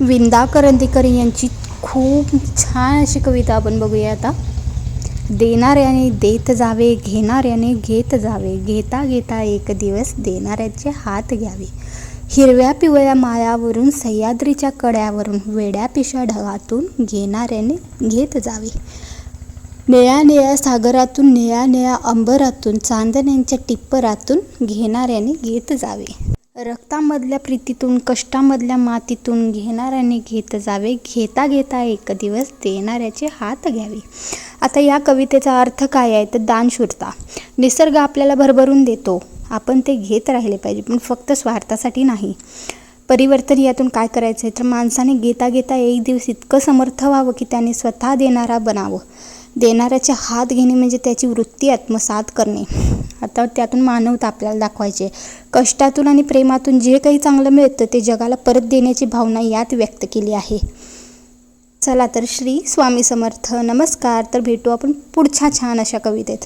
विंदा करंदीकर यांची खूप छान अशी कविता आपण बघूया आता. देणाऱ्याने देत जावे, घेणाऱ्याने घेत जावे, घेता घेता एक दिवस देणाऱ्याचे हात घ्यावे. हिरव्या पिवळ्या माळ्यावरून, सह्याद्रीच्या कड्यावरून, वेड्या पिशा ढगातून घेणाऱ्याने घेत जावे. निळ्या निळ्या सागरातून, निळ्या निळ्या अंबरातून, चांदण्यांच्या टिप्परातून घेणाऱ्याने घेत जावे. रक्तामधल्या प्रीतीतून, कष्टामधल्या मातीतून घेणाऱ्याने घेत जावे. घेता घेता एक दिवस देणाऱ्याचे हात घ्यावे. आता या कवितेचा अर्थ काय आहे तर दानशूरता. निसर्ग आपल्याला भरभरून देतो, आपण ते घेत राहिले पाहिजे, पण फक्त स्वार्थासाठी नाही. परिवर्तन यातून काय करायचं आहे तर माणसाने घेता घेता एक दिवस इतकं समर्थ व्हावं की त्याने स्वतः देणारा बनावं. देणाऱ्याचे हात घेणे म्हणजे त्याची वृत्ती आत्मसात करणे. आता त्यातून मानवता आपल्याला दाखवायची. कष्टातून आणि प्रेमातून जे काही चांगलं मिळतं ते जगाला परत देण्याची भावना यात व्यक्त केली आहे. चला तर श्री स्वामी समर्थ. नमस्कार. तर भेटू आपण पुढच्या छान अशा कवितेत.